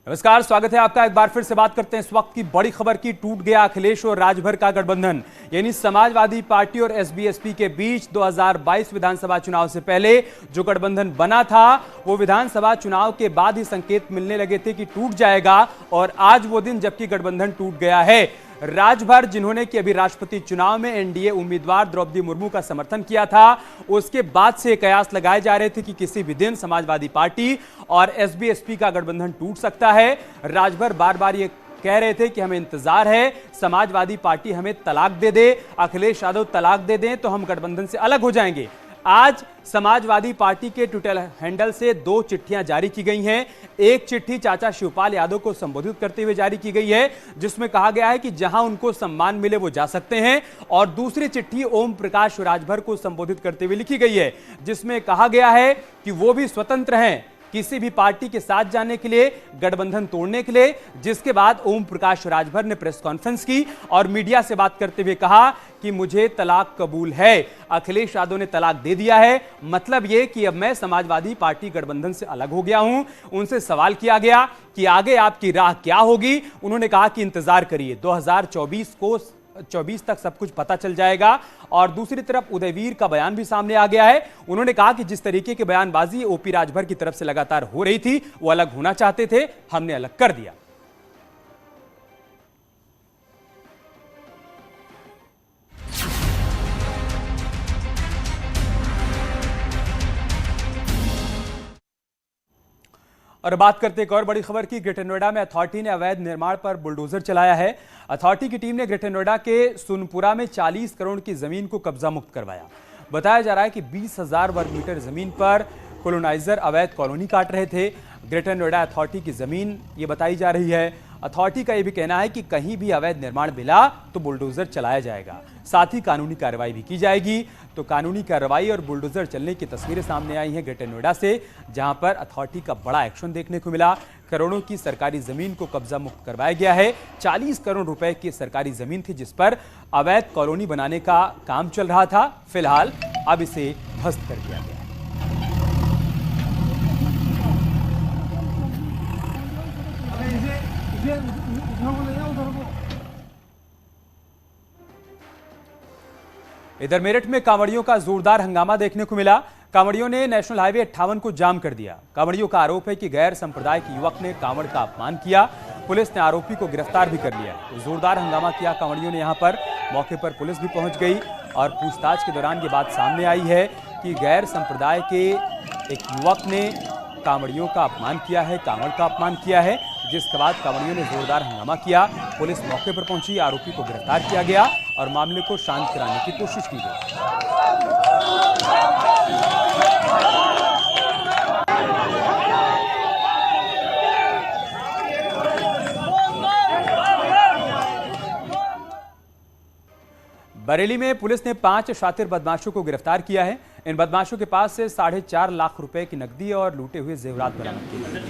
नमस्कार, स्वागत है आपका। एक बार फिर से बात करते हैं इस वक्त की बड़ी खबर की। टूट गया अखिलेश और राजभर का गठबंधन, यानी समाजवादी पार्टी और एसबीएसपी के बीच 2022 विधानसभा चुनाव से पहले जो गठबंधन बना था वो विधानसभा चुनाव के बाद ही संकेत मिलने लगे थे कि टूट जाएगा, और आज वो दिन जबकि गठबंधन टूट गया है। राजभर, जिन्होंने कि अभी राष्ट्रपति चुनाव में एनडीए उम्मीदवार द्रौपदी मुर्मू का समर्थन किया था, उसके बाद से कयास लगाए जा रहे थे कि किसी भी दिन समाजवादी पार्टी और एसबीएसपी का गठबंधन टूट सकता है। राजभर बार बार ये कह रहे थे कि हमें इंतजार है, समाजवादी पार्टी हमें तलाक दे दे, अखिलेश यादव तलाक दे दें तो हम गठबंधन से अलग हो जाएंगे। आज समाजवादी पार्टी के ट्विटर हैंडल से 2 चिट्ठियां जारी की गई हैं। एक चिट्ठी चाचा शिवपाल यादव को संबोधित करते हुए जारी की गई है, जिसमें कहा गया है कि जहां उनको सम्मान मिले वो जा सकते हैं, और दूसरी चिट्ठी ओम प्रकाश राजभर को संबोधित करते हुए लिखी गई है, जिसमें कहा गया है कि वो भी स्वतंत्र हैं किसी भी पार्टी के साथ जाने के लिए, गठबंधन तोड़ने के लिए। जिसके बाद ओम प्रकाश राजभर ने प्रेस कॉन्फ्रेंस की और मीडिया से बात करते हुए कहा कि मुझे तलाक कबूल है, अखिलेश यादव ने तलाक दे दिया है, मतलब यह कि अब मैं समाजवादी पार्टी गठबंधन से अलग हो गया हूं। उनसे सवाल किया गया कि आगे आपकी राह क्या होगी। उन्होंने कहा कि इंतजार करिए, 2024 तक सब कुछ पता चल जाएगा। और दूसरी तरफ उदयवीर का बयान भी सामने आ गया है। उन्होंने कहा कि जिस तरीके की बयानबाजी ओपी राजभर की तरफ से लगातार हो रही थी, वो अलग होना चाहते थे, हमने अलग कर दिया। और बात करते एक और बड़ी खबर की। ग्रेटर नोएडा में अथॉरिटी ने अवैध निर्माण पर बुलडोजर चलाया है। अथॉरिटी की टीम ने ग्रेटर नोएडा के सुनपुरा में 40 करोड़ की जमीन को कब्जा मुक्त करवाया। बताया जा रहा है कि 20,000 वर्ग मीटर जमीन पर कोलोनाइजर अवैध कॉलोनी काट रहे थे। ग्रेटर नोएडा अथॉरिटी की जमीन ये बताई जा रही है। अथॉरिटी का यह भी कहना है कि कहीं भी अवैध निर्माण मिला तो बुलडोजर चलाया जाएगा, साथ ही कानूनी कार्रवाई भी की जाएगी। तो कानूनी कार्रवाई और बुलडोजर चलने की तस्वीरें सामने आई हैं ग्रेटर नोएडा से, जहां पर अथॉरिटी का बड़ा एक्शन देखने को मिला। करोड़ों की सरकारी जमीन को कब्जा मुक्त करवाया गया है। 40 करोड़ रुपए की सरकारी जमीन थी जिस पर अवैध कॉलोनी बनाने का काम चल रहा था। फिलहाल अब इसे ध्वस्त कर दिया गया है। इधर मेरठ में कांवड़ियों का जोरदार हंगामा देखने को मिला। कांवड़ियों ने नेशनल हाईवे 58 को जाम कर दिया। कांवड़ियों का आरोप है कि गैर संप्रदाय के युवक ने कांवड़ का अपमान किया। पुलिस ने आरोपी को गिरफ्तार भी कर लिया। तो जोरदार हंगामा किया कांवड़ियों ने यहां पर। मौके पर पुलिस भी पहुंच गई और पूछताछ के दौरान ये बात सामने आई है कि गैर संप्रदाय के एक युवक ने कांवड़ियों का अपमान किया है, कांवड़ का अपमान किया है, जिसके बाद कांवड़ियों ने जोरदार हंगामा किया। पुलिस मौके पर पहुंची, आरोपी को गिरफ्तार किया गया और मामले को शांत कराने की कोशिश की गई। बरेली में पुलिस ने 5 शातिर बदमाशों को गिरफ्तार किया है। इन बदमाशों के पास से 4.5 लाख रुपए की नकदी और लूटे हुए जेवरात बरामद किए गए।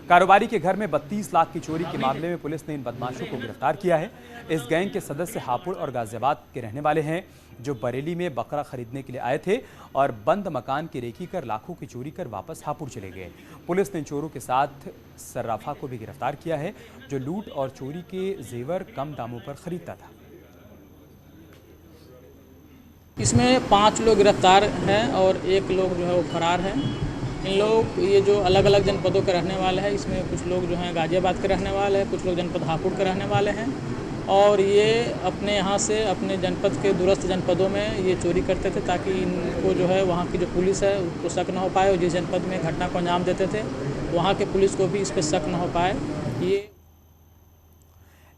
कारोबारी के घर में 32 लाख की चोरी के मामले में पुलिस ने इन बदमाशों को गिरफ्तार किया है। इस गैंग के सदस्य हापुड़ और गाजियाबाद के रहने वाले हैं, जो बरेली में बकरा खरीदने के लिए आए थे और बंद मकान की रेकी कर लाखों की चोरी कर वापस हापुड़ चले गए। पुलिस ने चोरों के साथ सर्राफा को भी गिरफ्तार किया है, जो लूट और चोरी के जेवर कम दामों पर खरीदता था। इसमें 5 लोग गिरफ्तार हैं और 1 लोग जो है वो फरार है। इन लोग ये जो अलग अलग जनपदों के रहने वाले हैं, इसमें कुछ लोग जो हैं गाजियाबाद के रहने वाले हैं, कुछ लोग जनपद हापुड़ के रहने वाले हैं, और ये अपने यहाँ से अपने जनपद के दूरस्थ जनपदों में ये चोरी करते थे ताकि इनको जो है वहाँ की जो पुलिस है उसको शक न हो पाए, और जिस जनपद में घटना को अंजाम देते थे वहाँ के पुलिस को भी इस पर शक न हो पाए। ये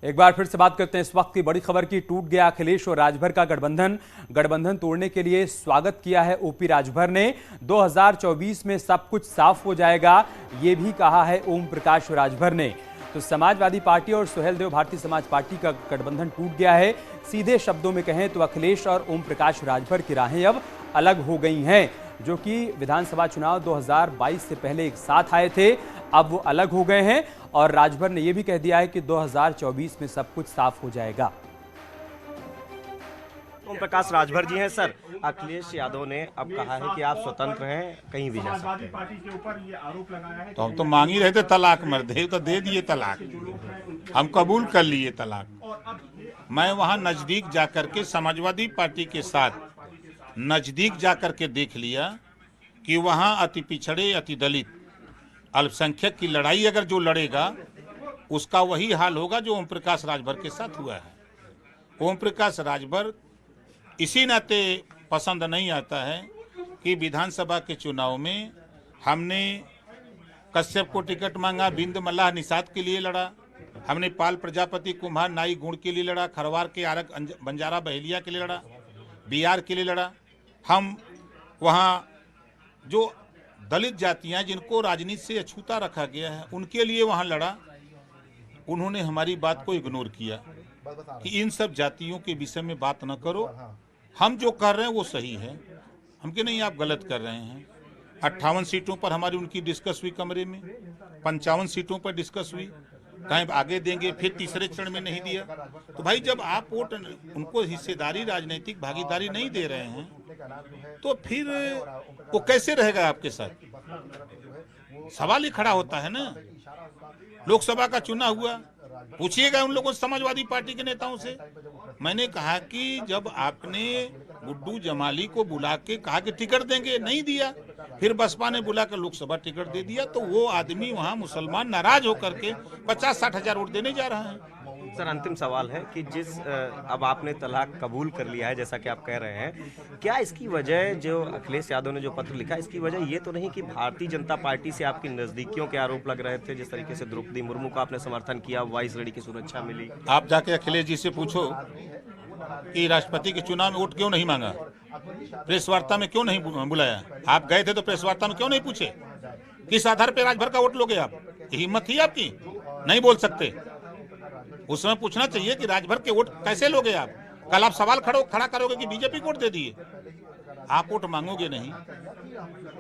एक बार फिर से बात करते हैं इस वक्त की बड़ी खबर की। टूट गया अखिलेश और राजभर का गठबंधन। गठबंधन तोड़ने के लिए स्वागत किया है ओपी राजभर ने। 2024 में सब कुछ साफ हो जाएगा, ये भी कहा है ओम प्रकाश राजभर ने। तो समाजवादी पार्टी और सुहेलदेव भारतीय समाज पार्टी का गठबंधन टूट गया है। सीधे शब्दों में कहें तो अखिलेश और ओम प्रकाश राजभर की राहें अब अलग हो गई हैं, जो कि विधानसभा चुनाव 2022 से पहले एक साथ आए थे, अब वो अलग हो गए हैं। और राजभर ने यह भी कह दिया है कि 2024 में सब कुछ साफ हो जाएगा। ओम प्रकाश राजभर जी हैं। सर, अखिलेश यादव ने अब कहा है कि आप स्वतंत्र हैं, कहीं भी जा सकते हैं। पार्टी के ऊपर ये आरोप लगाया है। तो हम तो मांग ही रहे थे तलाक, मर्दे तो दे दिए तलाक, हम कबूल कर लिए तलाक। मैं वहां नजदीक जाकर के समाजवादी पार्टी के साथ नजदीक जाकर के देख लिया कि वहां अति पिछड़े, अति दलित, अल्पसंख्यक की लड़ाई अगर जो लड़ेगा उसका वही हाल होगा जो ओम प्रकाश राजभर के साथ हुआ है। ओम प्रकाश राजभर इसी नाते पसंद नहीं आता है कि विधानसभा के चुनाव में हमने कश्यप को टिकट मांगा, बिंद मल्लाह निषाद के लिए लड़ा, हमने पाल प्रजापति कुम्हार नाई गुण के लिए लड़ा, खरवार के आरक बंजारा बहेलिया के लिए लड़ा, बिहार के लिए लड़ा। हम वहाँ जो दलित जातियाँ जिनको राजनीति से अछूता रखा गया है उनके लिए वहाँ लड़ा। उन्होंने हमारी बात को इग्नोर किया कि इन सब जातियों के विषय में बात न करो, हम जो कर रहे हैं वो सही है। हम कि नहीं, आप गलत कर रहे हैं। 58 सीटों पर हमारी उनकी डिस्कस हुई कमरे में, 55 सीटों पर डिस्कस हुई, कहीं आगे देंगे, फिर तीसरे चरण में नहीं दिया। तो भाई जब आप वोट उनको हिस्सेदारी, राजनीतिक भागीदारी नहीं दे रहे हैं तो फिर वो कैसे रहेगा आपके साथ? सवाल ही खड़ा होता है ना। लोकसभा का चुनाव हुआ, पूछिएगा उन लोगों से, समाजवादी पार्टी के नेताओं से। मैंने कहा कि जब आपने गुड्डू जमाली को बुला के कहा कि टिकट देंगे, नहीं दिया, फिर बसपा ने बुला कर लोकसभा टिकट दे दिया, तो वो आदमी वहां मुसलमान नाराज होकर के 50-60 हजार वोट देने जा रहा है। सर, अंतिम सवाल है कि अब आपने तलाक कबूल कर लिया है जैसा कि आप कह रहे हैं, क्या इसकी वजह, जो अखिलेश यादव ने जो पत्र लिखा, इसकी वजह ये तो नहीं कि भारतीय जनता पार्टी से आपकी नजदीकियों के आरोप लग रहे थे? जिस तरीके से द्रौपदी मुर्मू का आपने समर्थन किया, 22 लड़ी की सुरक्षा मिली। आप जाके अखिलेश जी से पूछो कि राष्ट्रपति के चुनाव में वोट क्यों नहीं मांगा, प्रेस वार्ता में क्यों नहीं बुलाया? आप गए थे तो प्रेस वार्ता में क्यों नहीं पूछे? किस आधार पर राजभर का वोट लोगे आप? हिम्मत थी आपकी? नहीं बोल सकते। उस समय पूछना चाहिए कि राजभर के वोट कैसे लोगे आप? कल आप सवाल खड़ा करोगे कि बीजेपी को वोट दे दिए। आप वोट मांगोगे नहीं,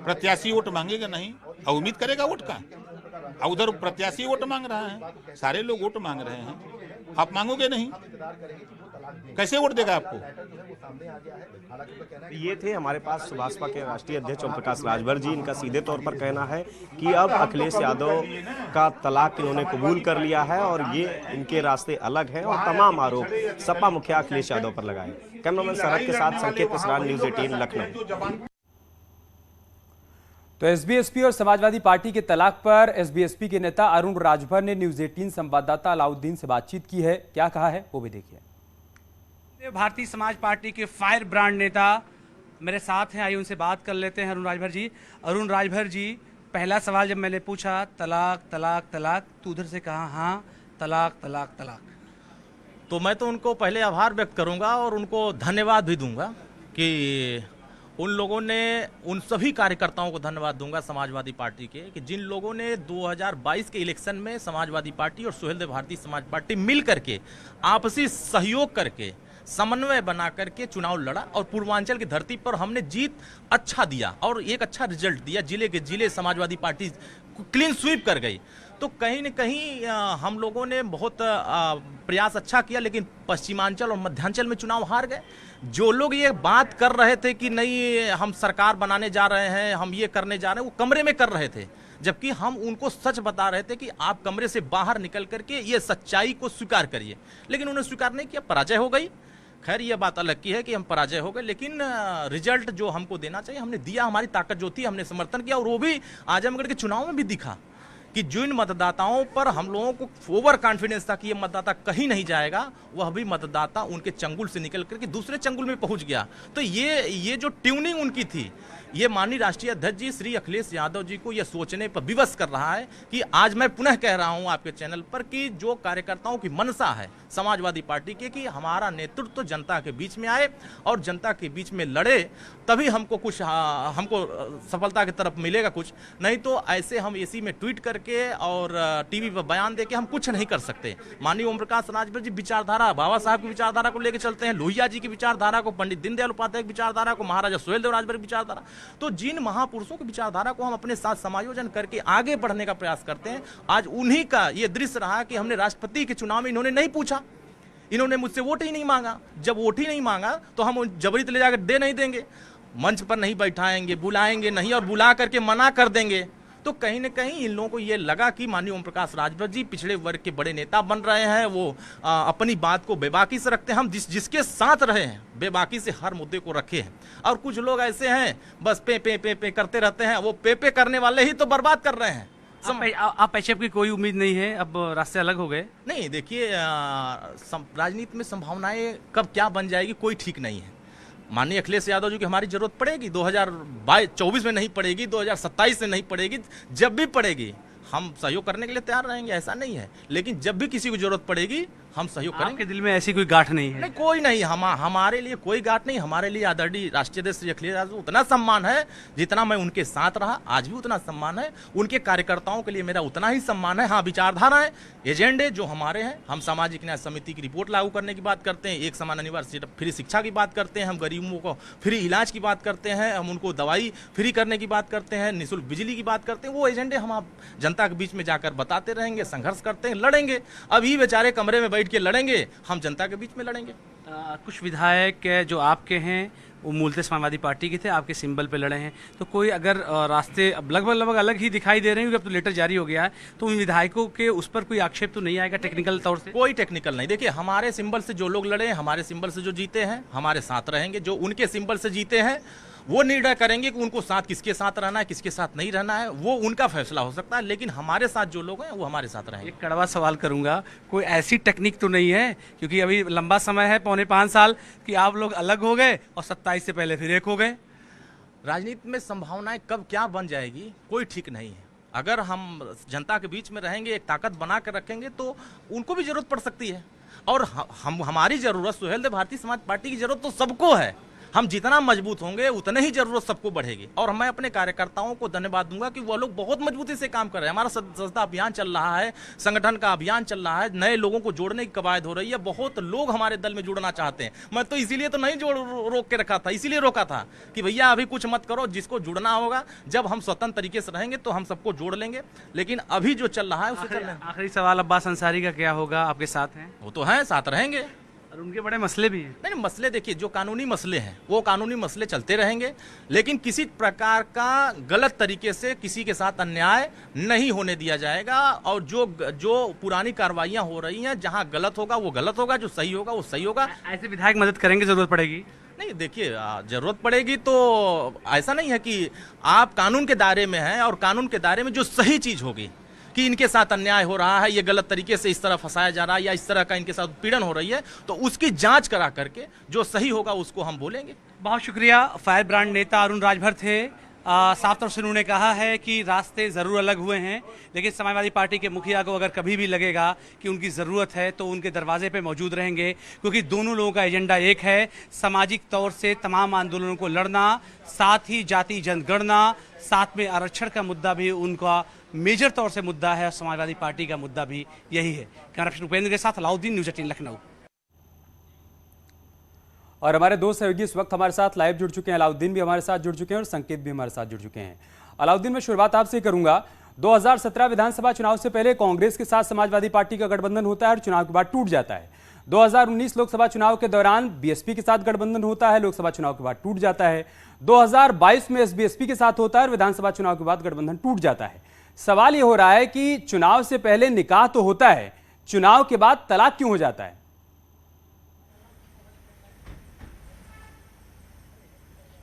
प्रत्याशी वोट मांगेगा नहीं, और उम्मीद करेगा वोट का। और उधर प्रत्याशी वोट मांग रहा है, सारे लोग वोट मांग रहे हैं, आप मांगोगे नहीं, कैसे वोट देगा आपको? ये थे हमारे पास भाजपा के राष्ट्रीय अध्यक्ष ओम प्रकाश राजभर जी। इनका सीधे तौर पर कहना है कि अब अखिलेश यादव का तलाक इन्होंने कबूल कर लिया है और ये इनके रास्ते अलग हैं, और तमाम आरोप सपा मुखिया अखिलेश यादव पर लगाए। कैमरामैन शरद के साथ संकेत मिश्रा, न्यूज़ 18 लखनऊ। तो एसबीएसपी और समाजवादी पार्टी के तलाक पर एसबीएसपी के नेता अरुण राजभर ने न्यूज़ 18 संवाददाता अलाउद्दीन से बातचीत की है। क्या कहा है वो भी देखिए। भारतीय समाज पार्टी के फायर ब्रांड नेता मेरे साथ हैं, आइए उनसे बात कर लेते हैं। अरुण राजभर जी, अरुण राजभर जी, पहला सवाल जब मैंने पूछा तलाक तलाक तलाक, तो उधर से कहा हाँ तलाक तलाक तलाक, तो मैं तो उनको पहले आभार व्यक्त करूंगा और उनको धन्यवाद भी दूंगा कि उन लोगों ने, उन सभी कार्यकर्ताओं को धन्यवाद दूंगा समाजवादी पार्टी के, कि जिन लोगों ने 2022 के इलेक्शन में समाजवादी पार्टी और सुहेलदेव भारतीय समाज पार्टी मिल करके आपसी सहयोग करके समन्वय बना करके चुनाव लड़ा और पूर्वांचल की धरती पर हमने जीत अच्छा दिया और एक अच्छा रिजल्ट दिया। जिले के जिले समाजवादी पार्टी क्लीन स्वीप कर गई। तो कहीं न कहीं हम लोगों ने बहुत प्रयास अच्छा किया, लेकिन पश्चिमांचल और मध्यांचल में चुनाव हार गए। जो लोग ये बात कर रहे थे कि नहीं हम सरकार बनाने जा रहे हैं, हम ये करने जा रहे हैं, वो कमरे में कर रहे थे, जबकि हम उनको सच बता रहे थे कि आप कमरे से बाहर निकल करके ये सच्चाई को स्वीकार करिए। लेकिन उन्होंने स्वीकार नहीं किया, पराजय हो गई। खैर ये बात अलग की है कि हम पराजय हो गए, लेकिन रिजल्ट जो हमको देना चाहिए हमने दिया। हमारी ताकत जो थी हमने समर्थन किया, और वो भी आजमगढ़ के चुनाव में भी दिखा कि जिन मतदाताओं पर हम लोगों को ओवर कॉन्फिडेंस था कि ये मतदाता कहीं नहीं जाएगा, वह भी मतदाता उनके चंगुल से निकल करके दूसरे चंगुल में पहुंच गया। तो ये जो ट्यूनिंग उनकी थी, ये माननीय राष्ट्रीय अध्यक्ष जी श्री अखिलेश यादव जी को यह सोचने पर विवश कर रहा है कि आज मैं पुनः कह रहा हूं आपके चैनल पर कि जो कार्यकर्ताओं की मनसा है समाजवादी पार्टी के कि हमारा नेतृत्व तो जनता के बीच में आए और जनता के बीच में लड़े, तभी हमको कुछ हमको सफलता की तरफ मिलेगा कुछ, नहीं तो ऐसे हम एसी में ट्वीट करके और टीवी पर बयान देके हम कुछ नहीं कर सकते। माननीय ओम प्रकाश राजभर जी विचारधारा, बाबा साहब की विचारधारा को लेकर चलते हैं, लोहिया जी की विचारधारा को, पंडित दीनदयाल उपाध्याय की विचारधारा को, महाराजा सुहेलदेव राजभर की विचारधारा, तो जिन महापुरुषों की विचारधारा को हम अपने साथ समायोजन करके आगे बढ़ने का प्रयास करते हैं। आज उन्हीं का ये दृश्य रहा कि हमने राष्ट्रपति के चुनाव में इन्होंने नहीं पूछा, इन्होंने मुझसे वोट ही नहीं मांगा। जब वोट ही नहीं मांगा तो हम जबरी ले जाकर दे नहीं देंगे, मंच पर नहीं बैठाएंगे, बुलाएंगे नहीं और बुला करके मना कर देंगे। तो कहीं न कहीं इन लोगों को ये लगा कि माननीय ओम प्रकाश राजभर जी पिछड़े वर्ग के बड़े नेता बन रहे हैं, वो अपनी बात को बेबाकी से रखते हैं। हम जिसके साथ रहे हैं बेबाकी से हर मुद्दे को रखे हैं, और कुछ लोग ऐसे हैं बस पे करते रहते हैं। वो पे करने वाले ही तो बर्बाद कर रहे हैं। आप पेशेब की कोई उम्मीद नहीं है, अब रास्ते अलग हो गए? नहीं, देखिए राजनीति में संभावनाएं कब क्या बन जाएगी कोई ठीक नहीं है। माननीय अखिलेश यादव जी की हमारी जरूरत पड़ेगी, 2024 में नहीं पड़ेगी, 2027 में नहीं पड़ेगी, जब भी पड़ेगी हम सहयोग करने के लिए तैयार रहेंगे, ऐसा नहीं है। लेकिन जब भी किसी को जरूरत पड़ेगी हम सहयोग करेंगे। आपके दिल में ऐसी कोई गांठ नहीं है? नहीं, कोई नहीं, हमारे लिए कोई गांठ नहीं। हमारे लिए आदरणीय राष्ट्रीय अध्यक्ष श्री अखिलेश यादव उतना सम्मान है जितना मैं उनके साथ रहा, आज भी उतना सम्मान है। उनके कार्यकर्ताओं के लिए मेरा उतना ही सम्मान है। हाँ, विचारधाराएं, एजेंडे जो हमारे हैं, हम सामाजिक न्याय समिति की रिपोर्ट लागू करने की बात करते हैं, एक समान अनिवार्य फ्री शिक्षा की बात करते हैं, हम गरीबों को फ्री इलाज की बात करते हैं, हम उनको दवाई फ्री करने की बात करते हैं, निःशुल्क बिजली की बात करते हैं। वो एजेंडे हम आप जनता के बीच में जाकर बताते रहेंगे, संघर्ष करते हैं, लड़ेंगे। अभी बेचारे कमरे में बैठ के लड़ेंगे, हम जनता के बीच में लड़ेंगे। कुछ विधायक जो आपके हैं वो मूलतः समाजवादी पार्टी के थे, आपके सिंबल पे लड़े हैं, तो कोई अगर रास्ते अब लगभग अलग ही दिखाई दे रहे हैं, अब तो लेटर जारी हो गया है, तो उन विधायकों के उस पर कोई आक्षेप तो नहीं आएगा टेक्निकल तौर से? कोई टेक्निकल नहीं। देखिए, हमारे सिंबल से जो लोग लड़े हैं, हमारे सिंबल से जो जीते हैं, हमारे साथ रहेंगे। जो उनके सिंबल से जीते हैं वो निर्णय करेंगे कि उनको साथ किसके साथ रहना है, किसके साथ नहीं रहना है, वो उनका फैसला हो सकता है। लेकिन हमारे साथ जो लोग हैं वो हमारे साथ रहेंगे। एक कड़वा सवाल करूंगा, कोई ऐसी टेक्निक तो नहीं है, क्योंकि अभी लंबा समय है, 4.25 साल, कि आप लोग अलग हो गए और 27 से पहले फिर एक हो गए? राजनीति में संभावनाएं कब क्या बन जाएगी कोई ठीक नहीं है। अगर हम जनता के बीच में रहेंगे, एक ताकत बना कर रखेंगे, तो उनको भी जरूरत पड़ सकती है। और हमारी जरूरत, सुहेलदेव भारतीय समाज पार्टी की जरूरत तो सबको है। हम जितना मजबूत होंगे उतने ही जरूरत सबको बढ़ेगी। और मैं अपने कार्यकर्ताओं को धन्यवाद दूंगा कि वो लोग बहुत मजबूती से काम कर रहे हैं। हमारा सदस्यता अभियान चल रहा है, संगठन का अभियान चल रहा है, नए लोगों को जोड़ने की कवायद हो रही है। बहुत लोग हमारे दल में जुड़ना चाहते हैं। मैं तो इसीलिए तो नहीं रोक के रखा था, इसीलिए रोका था कि भैया अभी कुछ मत करो, जिसको जुड़ना होगा जब हम स्वतंत्र तरीके से रहेंगे तो हम सबको जोड़ लेंगे। लेकिन अभी जो चल रहा है उसे चलने। आखिरी सवाल, अब्बास अंसारी का क्या होगा? आपके साथ हैं? वो तो हैं, साथ रहेंगे। और उनके बड़े मसले भी हैं। नहीं, मसले देखिए, जो कानूनी मसले हैं वो कानूनी मसले चलते रहेंगे, लेकिन किसी प्रकार का गलत तरीके से किसी के साथ अन्याय नहीं होने दिया जाएगा। और जो पुरानी कार्रवाइयां हो रही हैं, जहां गलत होगा वो गलत होगा, जो सही होगा वो सही होगा। ऐसे विधायक मदद करेंगे, जरूरत पड़ेगी? नहीं, देखिए, जरूरत पड़ेगी तो ऐसा नहीं है कि आप कानून के दायरे में हैं, और कानून के दायरे में जो सही चीज होगी कि इनके साथ अन्याय हो रहा है, ये गलत तरीके से इस तरह फंसाया जा रहा है, या इस तरह का इनके साथ उत्पीड़न हो रही है, तो उसकी जांच करा करके जो सही होगा उसको हम बोलेंगे। बहुत शुक्रिया। फायर ब्रांड नेता अरुण राजभर थे। साफ तौर से उन्होंने कहा है कि रास्ते ज़रूर अलग हुए हैं, लेकिन समाजवादी पार्टी के मुखिया को अगर कभी भी लगेगा कि उनकी ज़रूरत है तो उनके दरवाजे पे मौजूद रहेंगे, क्योंकि दोनों लोगों का एजेंडा एक है, सामाजिक तौर से तमाम आंदोलनों को लड़ना, साथ ही जाति जनगणना, साथ में आरक्षण का मुद्दा भी उनका मेजर तौर से मुद्दा है, और समाजवादी पार्टी का मुद्दा भी यही है। कैमरा पर्सन उपेंद्र के साथ अलाउद्दीन, न्यूज़ 18 लखनऊ। और हमारे दो सहयोगी इस वक्त हमारे साथ लाइव जुड़ चुके हैं। अलाउद्दीन भी हमारे साथ जुड़ चुके हैं और संकेत भी हमारे साथ जुड़ चुके हैं। अलाउद्दीन, मैं शुरुआत आपसे करूंगा। 2017 विधानसभा चुनाव से पहले कांग्रेस के साथ समाजवादी पार्टी का गठबंधन होता है और चुनाव के बाद टूट जाता है। 2019 लोकसभा चुनाव के दौरान बीएसपी के साथ गठबंधन होता है, लोकसभा चुनाव के बाद टूट जाता है। 2022 में एसबीएसपी के साथ होता है और विधानसभा चुनाव के बाद गठबंधन टूट जाता है। सवाल यह हो रहा है कि चुनाव से पहले निकाह तो होता है, चुनाव के बाद तलाक क्यों हो जाता है?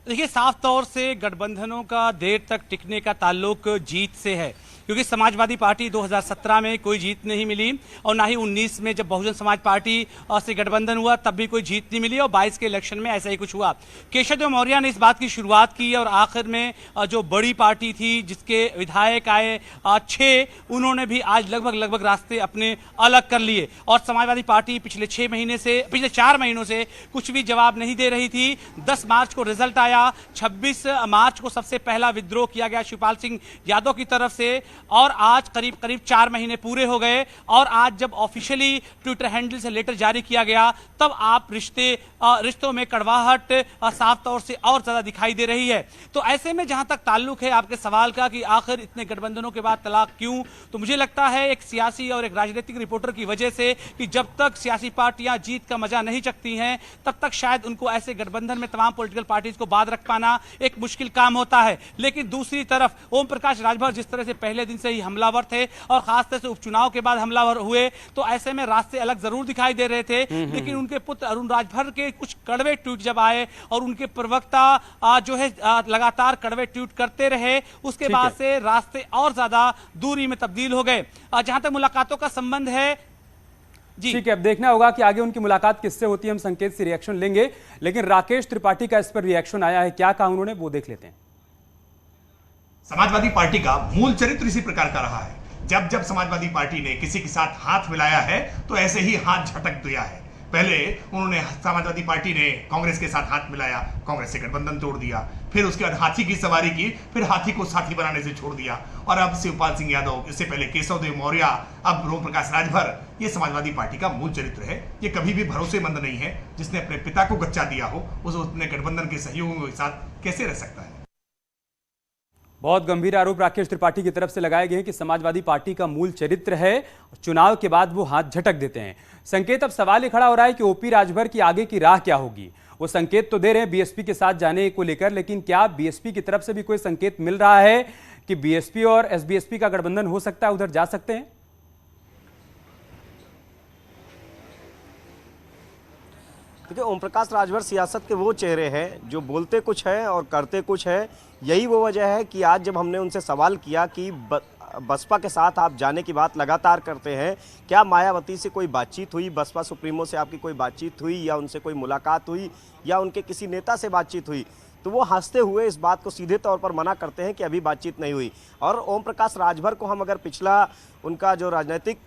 देखिए, साफ तौर से गठबंधनों का देर तक टिकने का ताल्लुक जीत से है, क्योंकि समाजवादी पार्टी 2017 में कोई जीत नहीं मिली, और ना ही 19 में जब बहुजन समाज पार्टी से गठबंधन हुआ तब भी कोई जीत नहीं मिली, और 22 के इलेक्शन में ऐसा ही कुछ हुआ। केशव मौर्य ने इस बात की शुरुआत की, और आखिर में जो बड़ी पार्टी थी जिसके विधायक आए 6, उन्होंने भी आज लगभग रास्ते अपने अलग कर लिए। और समाजवादी पार्टी पिछले 4 महीनों से कुछ भी जवाब नहीं दे रही थी। 10 मार्च को रिजल्ट आया, 26 मार्च को सबसे पहला विद्रोह किया गया शिवपाल सिंह यादव की तरफ से। और आज करीब करीब 4 महीने पूरे हो गए और आज जब ऑफिशियली ट्विटर हैंडल से लेटर जारी किया गया तब आप रिश्तों में कड़वाहट साफ तौर से और ज्यादा दिखाई दे रही है। तो ऐसे में जहां तक ताल्लुक है आपके सवाल का कि आखिर इतने गठबंधनों के बाद तलाक क्यों, तो मुझे लगता है एक सियासी और एक राजनीतिक रिपोर्टर की वजह से कि जब तक सियासी पार्टियां जीत का मजा नहीं चखती हैं तब तक शायद उनको ऐसे गठबंधन में तमाम पॉलिटिकल पार्टीज को बाद रख पाना एक मुश्किल काम होता है। लेकिन दूसरी तरफ ओम प्रकाश राजभर जिस तरह से पहले दिन से ही हमलावर थे और खासतौर से उपचुनाव के बाद हमलावर हुए, तो ऐसे में रास्ते अलग जरूर दिखाई दे रहे थे। लेकिन उनके पुत्र अरुण राजभर के कुछ कड़वे ट्वीट जब आए और उनके प्रवक्ता जो है लगातार कड़वे ट्वीट करते रहे, उसके बाद से रास्ते और ज्यादा दूरी में तब्दील हो गए। जहां तक मुलाकातों का संबंध है, ठीक है, अब देखना होगा कि आगे उनकी मुलाकात किससे होती है। हम संकेत से रिएक्शन लेंगे, लेकिन राकेश त्रिपाठी का इस पर रिएक्शन आया है, क्या कहा उन्होंने वो देख लेते हैं। समाजवादी पार्टी का मूल चरित्र इसी प्रकार का रहा है। जब जब समाजवादी पार्टी ने किसी के साथ हाथ मिलाया है तो ऐसे ही हाथ झटक दिया है। पहले उन्होंने समाजवादी पार्टी ने कांग्रेस के साथ हाथ मिलाया, कांग्रेस से गठबंधन तोड़ दिया, फिर उसके बाद हाथी की सवारी की, फिर हाथी को साथी बनाने से छोड़ दिया, और अब शिवपाल सिंह यादव, इससे पहले केशवदेव मौर्य, अब ओम प्रकाश राजभर। ये समाजवादी पार्टी का मूल चरित्र है। ये कभी भी भरोसेमंद नहीं है। जिसने अपने पिता को गच्चा दिया हो उसे अपने गठबंधन के सहयोगियों के साथ कैसे रह सकता है। बहुत गंभीर आरोप राकेश त्रिपाठी की तरफ से लगाए गए हैं कि समाजवादी पार्टी का मूल चरित्र है, चुनाव के बाद वो हाथ झटक देते हैं। संकेत, अब सवाल ये खड़ा हो रहा है कि ओपी राजभर की आगे की राह क्या होगी। वो संकेत तो दे रहे हैं बीएसपी के साथ जाने को लेकर, लेकिन क्या बीएसपी की तरफ से भी कोई संकेत मिल रहा है कि बीएसपी और एसबीएसपी का गठबंधन हो सकता है, उधर जा सकते हैं? देखिए, ओम प्रकाश राजभर सियासत के वो चेहरे हैं जो बोलते कुछ है और करते कुछ है। यही वो वजह है कि आज जब हमने उनसे सवाल किया कि बसपा के साथ आप जाने की बात लगातार करते हैं, क्या मायावती से कोई बातचीत हुई, बसपा सुप्रीमो से आपकी कोई बातचीत हुई या उनसे कोई मुलाकात हुई या उनके किसी नेता से बातचीत हुई, तो वो हंसते हुए इस बात को सीधे तौर पर मना करते हैं कि अभी बातचीत नहीं हुई। और ओम प्रकाश राजभर को हम अगर पिछला उनका जो राजनीतिक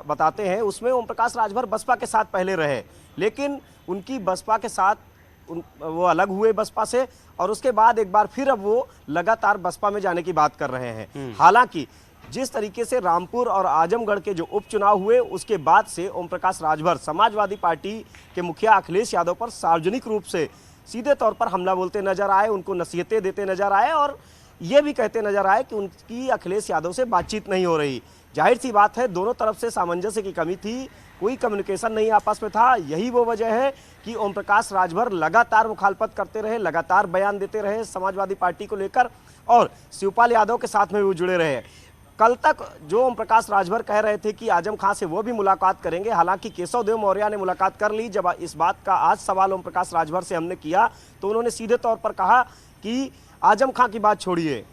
बताते हैं, उसमें ओम प्रकाश राजभर बसपा के साथ पहले रहे, लेकिन उनकी बसपा के साथ वो अलग हुए बसपा से, और उसके बाद एक बार फिर अब वो लगातार बसपा में जाने की बात कर रहे हैं। हालांकि जिस तरीके से रामपुर और आजमगढ़ के जो उपचुनाव हुए, उसके बाद से ओम प्रकाश राजभर समाजवादी पार्टी के मुखिया अखिलेश यादव पर सार्वजनिक रूप से सीधे तौर पर हमला बोलते नजर आए, उनको नसीहतें देते नजर आए और ये भी कहते नजर आए कि उनकी अखिलेश यादव से बातचीत नहीं हो रही। जाहिर सी बात है, दोनों तरफ से सामंजस्य की कमी थी, कोई कम्युनिकेशन नहीं आपस में था। यही वो वजह है कि ओम प्रकाश राजभर लगातार मुखालफत करते रहे, लगातार बयान देते रहे समाजवादी पार्टी को लेकर, और शिवपाल यादव के साथ में भी जुड़े रहे। कल तक जो ओम प्रकाश राजभर कह रहे थे कि आजम खां से वो भी मुलाकात करेंगे, हालांकि केशवदेव मौर्य ने मुलाकात कर ली। जब इस बात का आज सवाल ओम प्रकाश राजभर से हमने किया तो उन्होंने सीधे तौर पर कहा कि आजम खां की बात छोड़िए,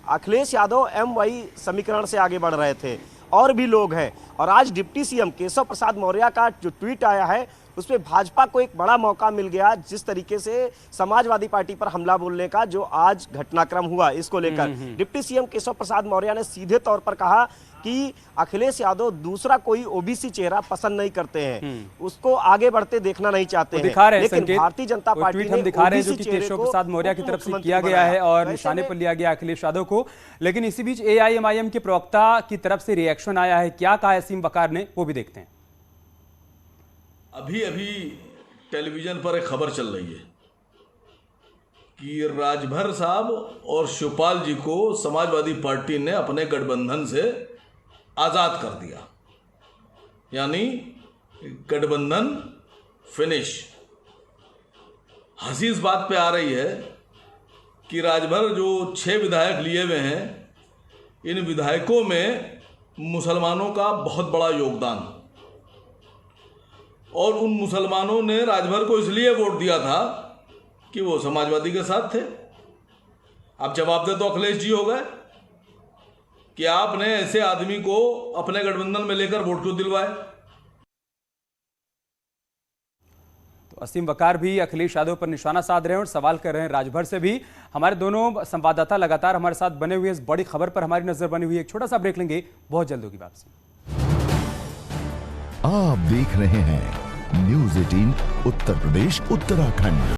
अखिलेश यादव MY समीकरण से आगे बढ़ रहे थे, और भी लोग हैं। और आज डिप्टी सीएम केशव प्रसाद मौर्य का जो ट्वीट आया है, उसमें भाजपा को एक बड़ा मौका मिल गया। जिस तरीके से समाजवादी पार्टी पर हमला बोलने का जो आज घटनाक्रम हुआ, इसको लेकर डिप्टी सीएम केशव प्रसाद मौर्य ने सीधे तौर पर कहा कि अखिलेश यादव दूसरा कोई ओबीसी चेहरा पसंद नहीं करते हैं, उसको आगे बढ़ते देखना नहीं चाहते हैं। लेकिन भारतीय जनता पार्टी ने दिखा रहे हैं जो कि केशव प्रसाद मौर्य की तरफ से किया गया है और निशाने पर लिया गया अखिलेश यादव को। लेकिन इसी बीच AIMIM के प्रवक्ता की तरफ से रिएक्शन आया है, क्या कहा असीम वकार ने, वो भी देखते हैं। अभी टेलीविजन पर एक खबर चल रही है कि राजभर साहब और शिवपाल जी को समाजवादी पार्टी ने अपने गठबंधन से आज़ाद कर दिया, यानी गठबंधन फिनिश। हंसी इस बात पे आ रही है कि राजभर जो 6 विधायक लिए हुए हैं, इन विधायकों में मुसलमानों का बहुत बड़ा योगदान, और उन मुसलमानों ने राजभर को इसलिए वोट दिया था कि वो समाजवादी के साथ थे। अब जवाब दे तो अखिलेश जी हो गए कि आपने ऐसे आदमी को अपने गठबंधन में लेकर वोट क्यों दिलवाए। तो असीम वकार भी अखिलेश यादव पर निशाना साध रहे हैं और सवाल कर रहे हैं राजभर से भी। हमारे दोनों संवाददाता लगातार हमारे साथ बने हुए, इस बड़ी खबर पर हमारी नजर बनी हुई है। एक छोटा सा ब्रेक लेंगे, बहुत जल्द होगी वापसी। आप देख रहे हैं न्यूज़ 18 उत्तर प्रदेश उत्तराखंड।